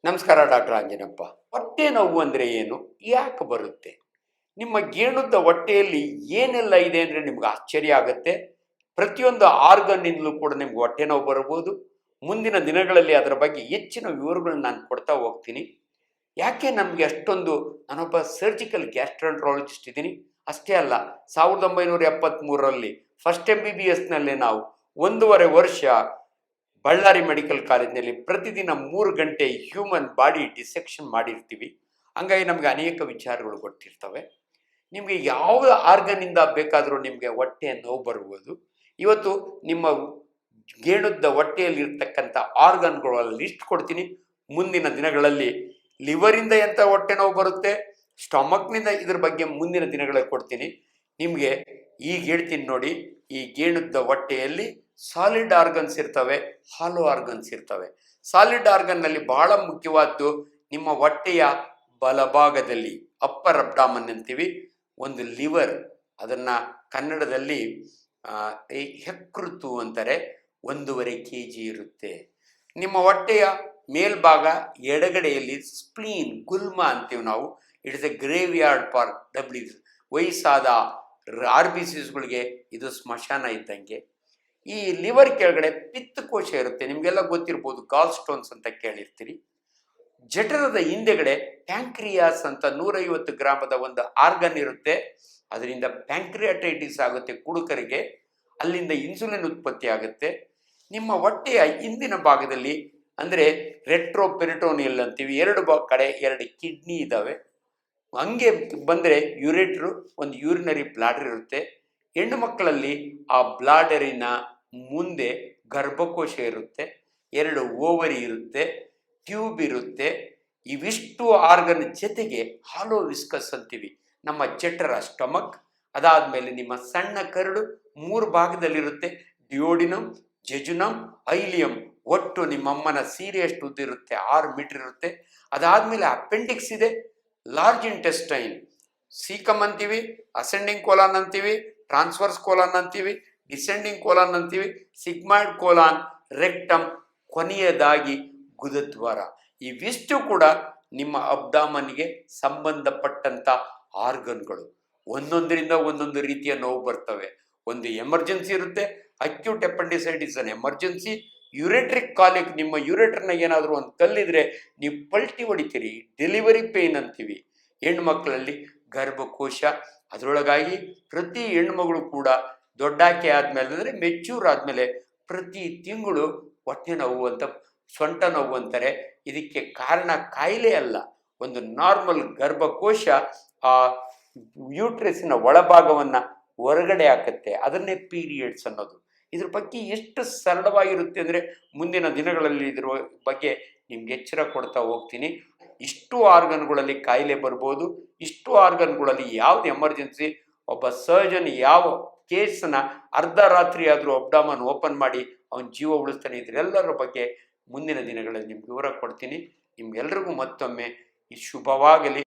ನಮಸ್ಕಾರ ಡಾಕ್ಟರ್ ಆಂಜನಪ್ಪ. ಹೊಟ್ಟೆ ನೋವು ಅಂದರೆ ಏನು, ಯಾಕೆ ಬರುತ್ತೆ? ನಿಮ್ಮ ಗೇಣುದ್ದ ಹೊಟ್ಟೆಯಲ್ಲಿ ಏನೆಲ್ಲ ಇದೆ ಅಂದರೆ ನಿಮ್ಗೆ ಆಶ್ಚರ್ಯ ಆಗುತ್ತೆ. ಪ್ರತಿಯೊಂದು ಆರ್ಗನ್ನಿಂದಲೂ ಕೂಡ ನಿಮ್ಗೆ ಹೊಟ್ಟೆ ನೋವು ಬರ್ಬೋದು. ಮುಂದಿನ ದಿನಗಳಲ್ಲಿ ಅದರ ಬಗ್ಗೆ ಹೆಚ್ಚಿನ ವಿವರಗಳನ್ನ ನಾನು ಕೊಡ್ತಾ ಹೋಗ್ತೀನಿ. ಯಾಕೆ ನಮಗೆ ಅಷ್ಟೊಂದು, ನಾನೊಬ್ಬ ಸರ್ಜಿಕಲ್ ಗ್ಯಾಸ್ಟ್ರಾಂಟ್ರಾಲಜಿಸ್ಟ್ ಇದ್ದೀನಿ. ಅಷ್ಟೇ ಅಲ್ಲ, 1973ರಲ್ಲಿ ಫಸ್ಟ್ MBBSನಲ್ಲೇ ನಾವು 1.5 ವರ್ಷ ಬಳ್ಳಾರಿ ಮೆಡಿಕಲ್ ಕಾಲೇಜಿನಲ್ಲಿ ಪ್ರತಿದಿನ 3 ಗಂಟೆ ಹ್ಯೂಮನ್ ಬಾಡಿ ಡಿಸೆಕ್ಷನ್ ಮಾಡಿರ್ತೀವಿ. ಹಂಗಾಗಿ ನಮಗೆ ಅನೇಕ ವಿಚಾರಗಳು ಗೊತ್ತಿರ್ತವೆ. ನಿಮಗೆ ಯಾವ ಆರ್ಗನ್ನಿಂದ ಬೇಕಾದರೂ ನಿಮಗೆ ಹೊಟ್ಟೆ ನೋವು ಬರ್ಬೋದು. ಇವತ್ತು ನಿಮ್ಮ ಗೇಣುದ್ದ ಹೊಟ್ಟೆಯಲ್ಲಿರ್ತಕ್ಕಂಥ ಆರ್ಗನ್ಗಳ ಲಿಸ್ಟ್ ಕೊಡ್ತೀನಿ. ಮುಂದಿನ ದಿನಗಳಲ್ಲಿ ಲಿವರಿಂದ ಎಂಥ ಹೊಟ್ಟೆ ನೋವು ಬರುತ್ತೆ, ಸ್ಟಮಕ್ನಿಂದ ಇದ್ರ ಬಗ್ಗೆ ಮುಂದಿನ ದಿನಗಳಲ್ಲಿ ಕೊಡ್ತೀನಿ. ನಿಮಗೆ ಈಗ ಹೇಳ್ತೀನಿ ನೋಡಿ. ಈ ಗೇಣುದ್ದ ಹೊಟ್ಟೆಯಲ್ಲಿ ಸಾಲಿಡ್ ಆರ್ಗನ್ಸ್ ಇರ್ತವೆ, ಹಾಲೋ ಆರ್ಗನ್ಸ್ ಇರ್ತವೆ. ಸಾಲಿಡ್ ಆರ್ಗನ್ನಲ್ಲಿ ಬಹಳ ಮುಖ್ಯವಾದ್ದು ನಿಮ್ಮ ಹೊಟ್ಟೆಯ ಬಲಭಾಗದಲ್ಲಿ ಅಪ್ಪರ್ ಅಬ್ಡಾಮನ್ ಅಂತೀವಿ ಒಂದು ಲಿವರ್, ಅದನ್ನು ಕನ್ನಡದಲ್ಲಿ ಯಕೃತು ಅಂತಾರೆ. 1.5 kg ಇರುತ್ತೆ. ನಿಮ್ಮ ಹೊಟ್ಟೆಯ ಮೇಲ್ಭಾಗ ಎಡಗಡೆಯಲ್ಲಿ ಸ್ಪ್ಲೀನ್, ಗುಲ್ಮ ಅಂತೀವಿ ನಾವು. It is a graveyard for ಡಬ್ಲ್ಯೂಸ್. ವಯಸ್ಸಾದ RBCsಗಳಿಗೆ ಇದು ಸ್ಮಶಾನ ಇದ್ದಂಗೆ. ಈ ಲಿವರ್ ಕೆಳಗಡೆ ಪಿತ್ತಕೋಶ ಇರುತ್ತೆ, ನಿಮಗೆಲ್ಲ ಗೊತ್ತಿರ್ಬೋದು, ಗಾಲ್ ಸ್ಟೋನ್ಸ್ ಅಂತ ಕೇಳಿರ್ತೀರಿ. ಜಠರದ ಹಿಂದೆಗಡೆ ಪ್ಯಾಂಕ್ರಿಯಾಸ್ ಅಂತ 150 ಗ್ರಾಮದ ಒಂದು ಆರ್ಗನ್ ಇರುತ್ತೆ. ಅದರಿಂದ ಪ್ಯಾಂಕ್ರಿಯಾಟೈಟಿಸ್ ಆಗುತ್ತೆ ಕುಡುಕರಿಗೆ, ಅಲ್ಲಿಂದ ಇನ್ಸುಲಿನ್ ಉತ್ಪತ್ತಿ ಆಗುತ್ತೆ. ನಿಮ್ಮ ಹೊಟ್ಟೆಯ ಹಿಂದಿನ ಭಾಗದಲ್ಲಿ ಅಂದರೆ ರೆಟ್ರೋಪೆರಿಟೋನಿಯಲ್ ಅಂತೀವಿ, ಕಡೆ 2 ಕಿಡ್ನಿ ಇದ್ದಾವೆ. ಹಂಗೆ ಬಂದರೆ ಯುರೇಟ್ರು, ಒಂದು ಯೂರಿನರಿ ಬ್ಲಾಡರ್ ಇರುತ್ತೆ. ಹೆಣ್ಣು ಮಕ್ಕಳಲ್ಲಿ ಆ ಬ್ಲಾಡರಿನ ಮುಂದೆ ಗರ್ಭಕೋಶ ಇರುತ್ತೆ, 2 ಓವರಿ ಇರುತ್ತೆ, ಟ್ಯೂಬ್ ಇರುತ್ತೆ. ಇವಿಷ್ಟು ಆರ್ಗನ್ ಜೊತೆಗೆ ಹಾಲೋ ವಿಸ್ಕಸ್ ಅಂತೀವಿ, ನಮ್ಮ ಜಠರ ಸ್ಟಮಕ್. ಅದಾದಮೇಲೆ ನಿಮ್ಮ ಸಣ್ಣ ಕರಡು 3 ಭಾಗದಲ್ಲಿರುತ್ತೆ. ಡಿಯೋಡಿನಮ್, ಜೆಜುನಮ್, ಐಲಿಯಂ. ಒಟ್ಟು ನಿಮ್ಮಮ್ಮನ ಸೀರೆಯಷ್ಟು ಉದ್ದಿರುತ್ತೆ, 6 ಮೀಟರ್ ಇರುತ್ತೆ. ಅದಾದಮೇಲೆ ಅಪೆಂಡಿಕ್ಸ್ ಇದೆ, ಲಾರ್ಜ್ ಇಂಟೆಸ್ಟೈನ್, ಸೀಕಮ್ ಅಂತೀವಿ, ಅಸೆಂಡಿಂಗ್ ಕೋಲಾನ್ ಅಂತೀವಿ, ಟ್ರಾನ್ಸ್ವರ್ಸ್ ಕೋಲಾನ್ ಅಂತೀವಿ, ಡಿಸೆಂಡಿಂಗ್ ಕೋಲಾನ್ ಅಂತೀವಿ, ಸಿಗ್ಮಾಯ್ಡ್ ಕೋಲಾನ್, ರೆಕ್ಟಮ್, ಕೊನೆಯದಾಗಿ ಗುದದ್ವಾರ. ಇವಿಷ್ಟು ಕೂಡ ನಿಮ್ಮ ಅಬ್ಡಾಮನ್ಗೆ ಸಂಬಂಧಪಟ್ಟಂಥ ಆರ್ಗನ್ಗಳು. ಒಂದೊಂದರಿಂದ ಒಂದೊಂದು ರೀತಿಯ ನೋವು ಬರ್ತವೆ. ಒಂದು ಎಮರ್ಜೆನ್ಸಿ ಇರುತ್ತೆ, ಅಕ್ಯೂಟ್ ಅಪೆಂಡಿಸೈಟಿಸ್ ಅನ್ ಎಮರ್ಜೆನ್ಸಿ. ಯುರೇಟ್ರಿಕ್ ಕಾಲಿಕ್, ನಿಮ್ಮ ಯುರೇಟ್ರನ್ನ ಏನಾದರೂ ಒಂದು ಕಲ್ಲಿದ್ರೆ ನೀವು ಪಲ್ಟಿ ಹೊಡಿತೀರಿ, ಡೆಲಿವರಿ ಪೇಯ್ನ್ ಅಂತೀವಿ. ಹೆಣ್ಮಕ್ಳಲ್ಲಿ ಗರ್ಭಕೋಶ, ಅದರೊಳಗಾಗಿ ಪ್ರತಿ ಹೆಣ್ಮಗಳು ಕೂಡ ದೊಡ್ಡಾಕೆ ಆದಮೇಲೆ ಅಂದರೆ ಮೆಚ್ಯೂರ್ ಆದಮೇಲೆ ಪ್ರತಿ ತಿಂಗಳು ಹೊಟ್ಟೆ ನೋವು ಅಂತ, ಸೊಂಟ ನೋವು ಅಂತಾರೆ. ಇದಕ್ಕೆ ಕಾರಣ ಕಾಯಿಲೆ ಅಲ್ಲ, ಒಂದು ನಾರ್ಮಲ್ ಗರ್ಭಕೋಶ ಆ ಯೂಟ್ರಸಿನ ಒಳಭಾಗವನ್ನು ಹೊರಗಡೆ ಹಾಕುತ್ತೆ. ಅದನ್ನೇ ಪೀರಿಯಡ್ಸ್ ಅನ್ನೋದು. ಇದ್ರ ಬಗ್ಗೆ ಎಷ್ಟು ಸರಳವಾಗಿರುತ್ತೆ ಅಂದರೆ ಮುಂದಿನ ದಿನಗಳಲ್ಲಿ ಇದ್ರ ಬಗ್ಗೆ ನಿಮ್ಗೆ ಎಚ್ಚರ ಕೊಡ್ತಾ ಹೋಗ್ತೀನಿ. ಇಷ್ಟು ಆರ್ಗನ್ಗಳಲ್ಲಿ ಕಾಯಿಲೆ ಬರ್ಬೋದು. ಇಷ್ಟು ಆರ್ಗನ್ಗಳಲ್ಲಿ ಯಾವ್ದು ಎಮರ್ಜೆನ್ಸಿ, ಒಬ್ಬ ಸರ್ಜನ್ ಯಾವ ಕೇಸನ್ನ ಅರ್ಧ ರಾತ್ರಿ ಆದರೂ ಅಬ್ಡಾಮನ್ ಓಪನ್ ಮಾಡಿ ಅವನ ಜೀವ ಉಳಿಸ್ತಾನೆ, ಇದರೆಲ್ಲರ ಬಗ್ಗೆ ಮುಂದಿನ ದಿನಗಳಲ್ಲಿ ನಿಮ್ಗೆ ವಿವರ ಕೊಡ್ತೀನಿ. ನಿಮ್ಗೆಲ್ರಿಗೂ ಮತ್ತೊಮ್ಮೆ ಈ ಶುಭವಾಗಲಿ.